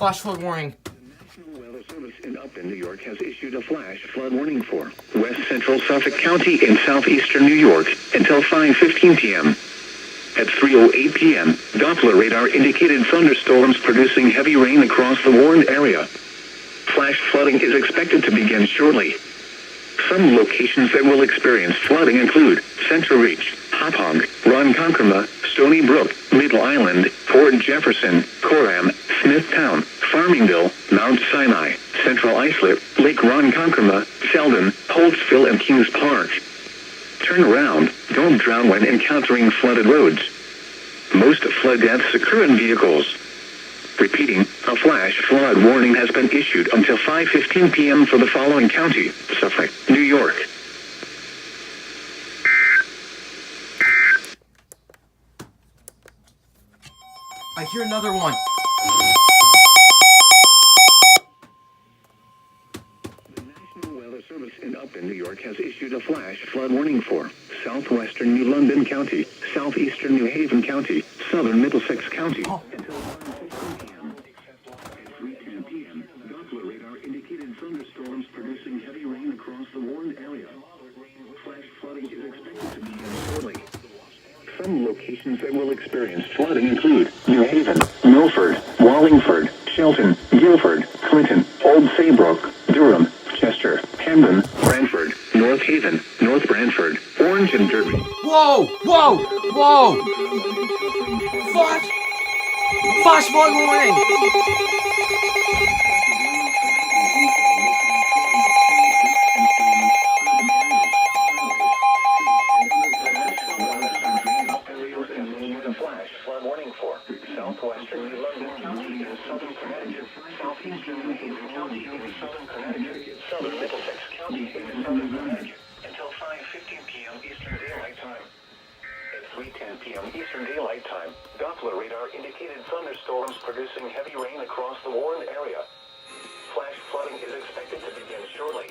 flash flood warning. The National Weather Service in Upton, New York has issued a flash flood warning for West Central Suffolk County in southeastern New York until 5:15 p.m. At 3:08 p.m., Doppler radar indicated thunderstorms producing heavy rain across the warned area. Flash flooding is expected to begin shortly. Some locations that will experience flooding include Central Reach, Hauppauge, Ronkonkoma, Stony Brook, Middle Island, Port Jefferson, Coram, Smithtown, Farmingdale, Mount Sinai, Central Islip, Lake Ronkonkoma, Selden, Holtsville, and Kings Park. Turn around, don't drown when encountering flooded roads. Most flood deaths occur in vehicles. Repeating, a flash flood warning has been issued until 5:15 p.m. for the following county: Suffolk, New York. I hear another one. The National Weather Service in Upton, New York has issued a flash flood warning for southwestern New London County, southeastern New Haven County, southern Middlesex County. Until 5:15 p.m. At 3:10 p.m., Doppler radar indicated thunderstorms producing heavy rain across the warned area. Flash flooding is expected to begin shortly. Some locations that will experience flooding include New Haven, Milford, Wallingford, Shelton, Guilford, Clinton, Old Saybrook, Durham, Chester, Camden, Brantford, North Haven, North Brantford, Orange, and Derby. Whoa! Whoa! Whoa! Flash! Flash flood warning! Flash flood warning for southwestern New London County in southern Connecticut, southeastern New Haven County in southern Connecticut, southern Middlesex County in southern Connecticut, until 5:15 p.m. Eastern Daylight Time. At 3:10 p.m. Eastern Daylight Time, Doppler radar indicated thunderstorms producing heavy rain across the warned area. Flash flooding is expected to begin shortly.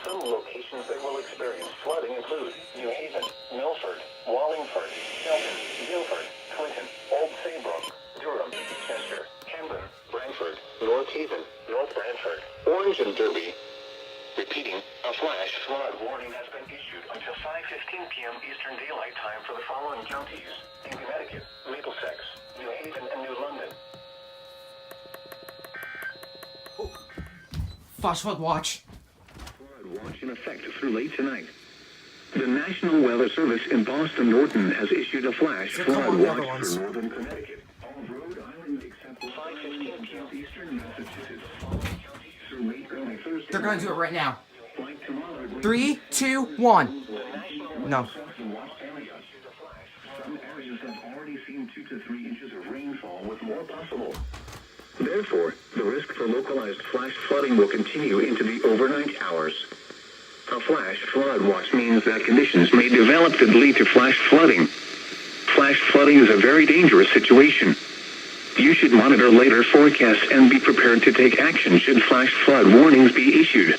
Some locations that will experience flooding include New Haven, Milford, Wallingford, Shelton, Guilford, Clinton, Old Saybrook, Durham, Chester, Camden, Brantford, North Haven, North Brantford, Orange, and Derby. Repeating, a flash flood warning has been issued until 5:15 p.m. Eastern Daylight Time for the following counties: in Connecticut, Middlesex, New Haven, and New London. Flash flood watch. Watch in effect through late tonight. The National Weather Service in Boston Norton has issued a flash flood watch for northern Connecticut. All of Rhode Island except 5:15 p.m. Eastern Massachusetts. Through late early Thursday. They're gonna do it right now. 3, 2, 1. No. Some areas have already seen 2 to 3 inches of rainfall with more possible. Therefore, the risk for localized flash flooding will continue into the overnight hours. A flash flood watch means that conditions may develop that lead to flash flooding. Flash flooding is a very dangerous situation. You should monitor later forecasts and be prepared to take action should flash flood warnings be issued.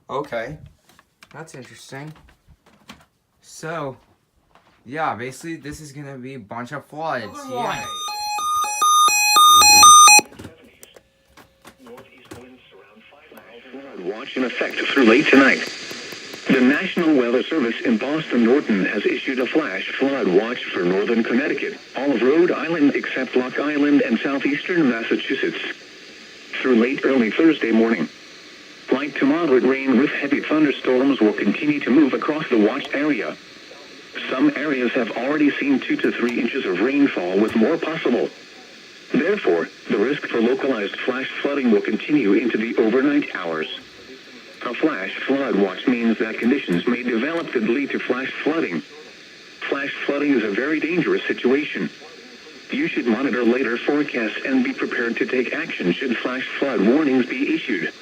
Okay. That's interesting. So, yeah, basically this is gonna be a bunch of floods. Yeah. Watch in effect through late tonight. The National Weather Service in Boston Norton has issued a flash flood watch for northern Connecticut, all of Rhode Island except Long Island and southeastern Massachusetts. Through late early Thursday morning. Light to moderate rain with heavy thunderstorms will continue to move across the watched area. Some areas have already seen 2 to 3 inches of rainfall with more possible. Therefore, the risk for localized flash flooding will continue into the overnight hours. A flash flood watch means that conditions may develop that lead to flash flooding. Flash flooding is a very dangerous situation. You should monitor later forecasts and be prepared to take action should flash flood warnings be issued.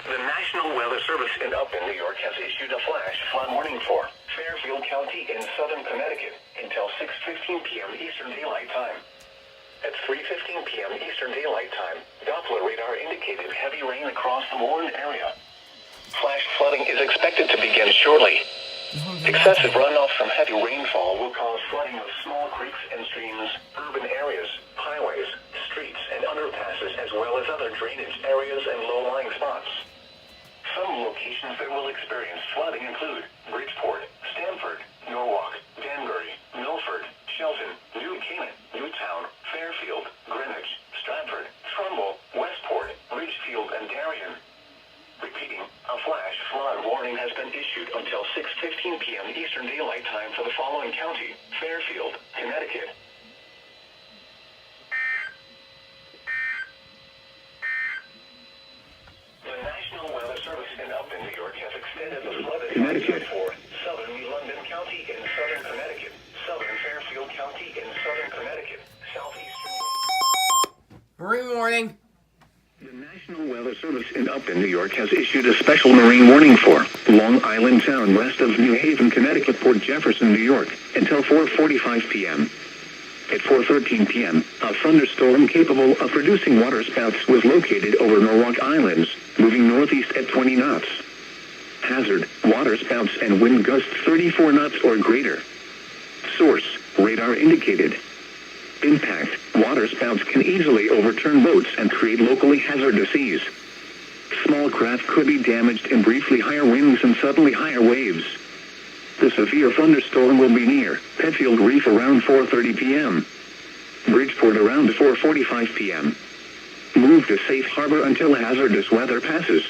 The National Weather Service in Upton, New York has issued a flash flood warning for Fairfield County County in southern Connecticut until 6:15 p.m. Eastern Daylight Time. At 3:15 p.m. Eastern Daylight Time, Doppler radar indicated heavy rain across the warned area. Flash flooding is expected to begin shortly. Excessive runoff from heavy rainfall will cause flooding of small creeks and streams, urban areas, highways, streets, and underpasses, as well as other drainage areas and low-lying spots. Some locations that will experience flooding include Bridgeport, Stamford, Norwalk, Danbury, Milford, Shelton, New Canaan, Newtown, Fairfield, Greenwich, Stratford, Trumbull, Westport, Ridgefield, and Darien. Repeating, a flash flood warning has been issued until 6:15 p.m. Eastern Daylight Time for the following county: Fairfield, Connecticut. The National Weather Service in Upton, New York has extended the flood advisory for southern London County in southern Connecticut, southern Fairfield County in southern Connecticut, southeastern... Good morning. The National Weather Service in Upton, New York has issued a special marine warning for Long Island Sound west of New Haven, Connecticut, Port Jefferson, New York, until 4:45 p.m. At 4:13 p.m., a thunderstorm capable of producing waterspouts was located over Norwalk Islands, moving northeast at 20 knots. Hazard, waterspouts and wind gusts 34 knots or greater. Source, radar indicated. Impact, waterspouts can easily overturn boats and create locally hazardous seas. Small craft could be damaged in briefly higher winds and suddenly higher waves. The severe thunderstorm will be near Petfield Reef around 4:30 p.m. Bridgeport around 4:45 p.m. Move to safe harbor until hazardous weather passes.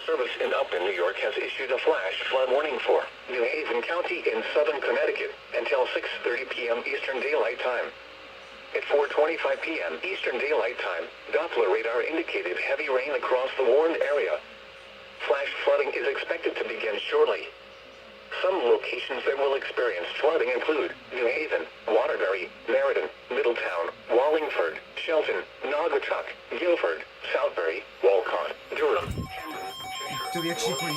Service in Upton, New York has issued a flash flood warning for New Haven County in southern Connecticut until 6:30 p.m. Eastern Daylight Time. At 4:25 p.m. Eastern Daylight Time, Doppler radar indicated heavy rain across the warned area. Flash flooding is expected to begin shortly. Some locations that will experience flooding include New Haven, Waterbury, Meriden, Middletown, Wallingford, Shelton, Naugatuck, Guilford, Southbury, Walcott, Durham, So we actually 42.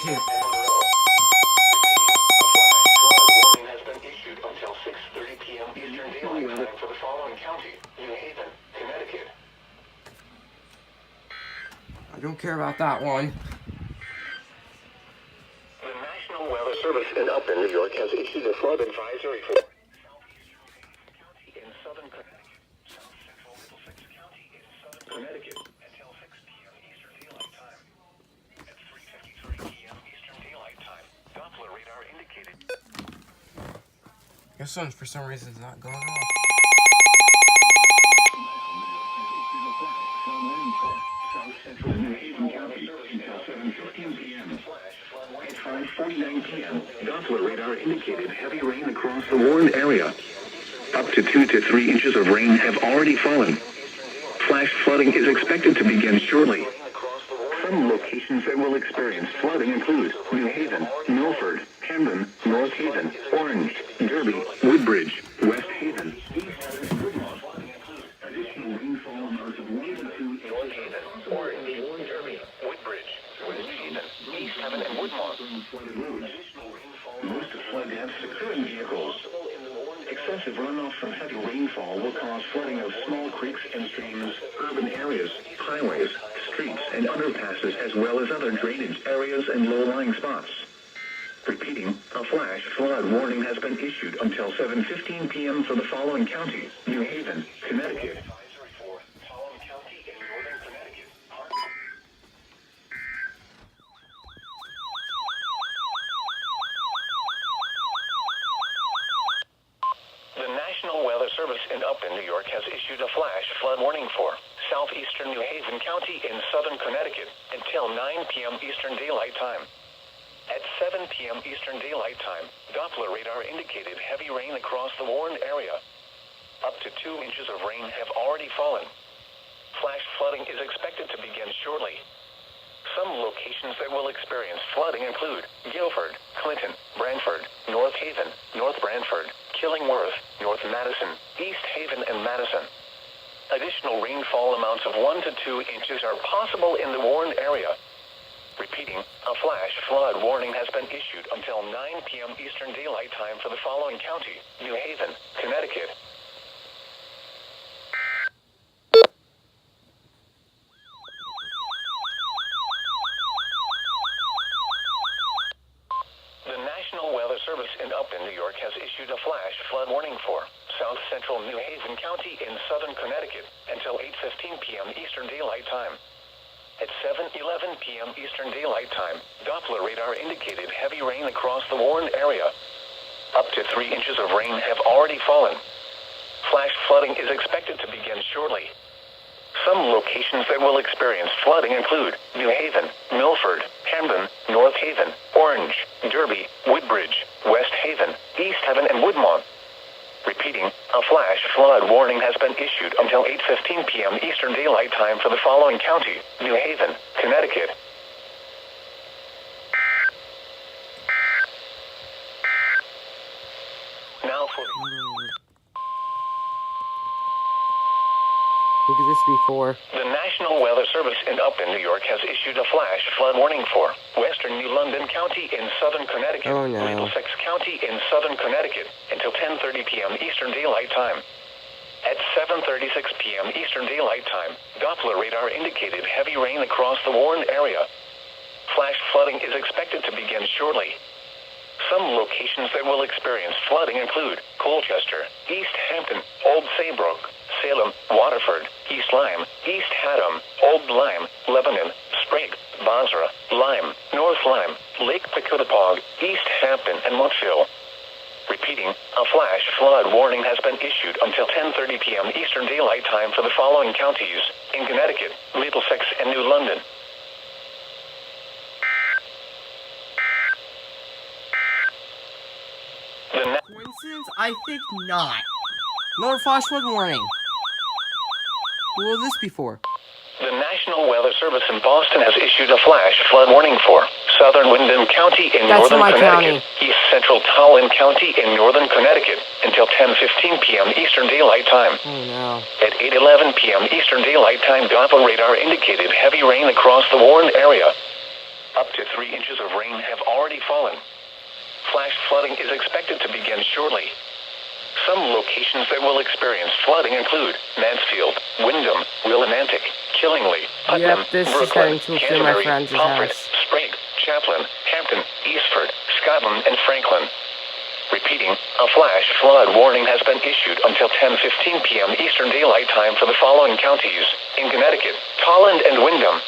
warning has been issued until 6:30 p.m. Eastern Daylight Time for the following county: New Haven, Connecticut. I don't care about that one. The National Weather Service in Upton, New York has issued a flood advisory for in southern Connecticut, south central Middlesex County in southern Connecticut until 6 p.m. Eastern Daylight Time. At 3:53 p.m. Eastern Daylight Time, Doppler radar indicated. This one, for some reason, is not going off. South central New Haven County until 7:15 p.m. At 5:49 p.m., Doppler radar indicated heavy rain across the warned area. Up to 2 to 3 inches of rain have already fallen. Flash flooding is expected to begin shortly. Some locations that will experience flooding include New Haven, Milford, Camden, North Haven, Orange, Derby, Woodbridge, West Haven, East Haven, Woodlawn. Additional rainfall amounts of 1 to 2 North Haven, Orange, Derby, Woodbridge, West Haven, East Haven, and Woodlawn. Flooded roads. Most of flood deaths occur in vehicles. Excessive runoff from heavy rainfall will cause flooding of small creeks and streams, urban areas, highways, streets, and underpasses, as well as other drainage areas and low-lying spots. Repeating, a flash flood warning has been issued until 7:15 p.m. for the following counties: New Haven, Connecticut. The National Weather Service in Upton, New York has issued a flash flood warning for southeastern New Haven County in southern Connecticut until 9 p.m. Eastern Daylight Time. At 7 p.m. Eastern Daylight Time, Doppler radar indicated heavy rain across the warned area. Up to 2 inches of rain have already fallen. Flash flooding is expected to begin shortly. Some locations that will experience flooding include Guilford, Clinton, Branford, North Haven, North Branford, Killingworth, North Madison, East Haven, and Madison. Additional rainfall amounts of 1 to 2 inches are possible in the warned area. Repeating, a flash flood warning has been issued until 9 p.m. Eastern Daylight Time for the following county: New Haven, Connecticut. The National Weather Service in Upton, New York has issued a flash flood warning for South Central New Haven County in southern Connecticut until 8:15 p.m. Eastern Daylight Time. At 7:11 p.m. Eastern Daylight Time, Doppler radar indicated heavy rain across the warned area. Up to 3 inches of rain have already fallen. Flash flooding is expected to begin shortly. Some locations that will experience flooding include New Haven, Milford, Camden, North Haven, Orange, Derby, Woodbridge, West Haven, East Haven, and Woodmont. Repeating, a flash flood warning has been issued until 8:15 p.m. Eastern Daylight Time for the following county: New Haven, Connecticut. Now for Who could this be for? the National Weather Service in Upton, New York has issued a flash flood warning for western New London County in southern Connecticut, Oh, no. Middlesex County in southern Connecticut until 10:30 p.m. Eastern Daylight Time. At 7:36 p.m. Eastern Daylight Time, Doppler radar indicated heavy rain across the warned area. Flash flooding is expected to begin shortly. Some locations that will experience flooding include Colchester, East Hampton, Old Saybrook, Salem, Waterford, East Lyme, East Haddam, Old Lyme, Lebanon, Sprague, Basra, Lyme, North Lyme, Lake Pecutapog, East Hampton, and Montville. Repeating, a flash flood warning has been issued until 10:30 p.m. Eastern Daylight Time for the following counties: in Connecticut, Middlesex, and New London. Coincidence? I think not. Another flash flood warning. Who will this be for? The National Weather Service in Boston has issued a flash flood warning for southern Windham County in That's northern my Connecticut, county. east central Tolland County in northern Connecticut until 10:15 p.m. Eastern Daylight Time. Oh no. At 8:11 p.m. Eastern Daylight Time, Doppler radar indicated heavy rain across the warned area. Up to 3 inches of rain have already fallen. Flash flooding is expected to begin shortly. Some locations that will experience flooding include Mansfield, Wyndham, Willimantic, Killingly, Putnam, Yep, this is Brooklyn, heading to a few of my Canterbury, friends' Pomfret, house. Sprague, Chaplin, Hampton, Eastford, Scotland, and Franklin. Repeating, a flash flood warning has been issued until 10:15 p.m. Eastern Daylight Time for the following counties: in Connecticut, Tolland and Wyndham,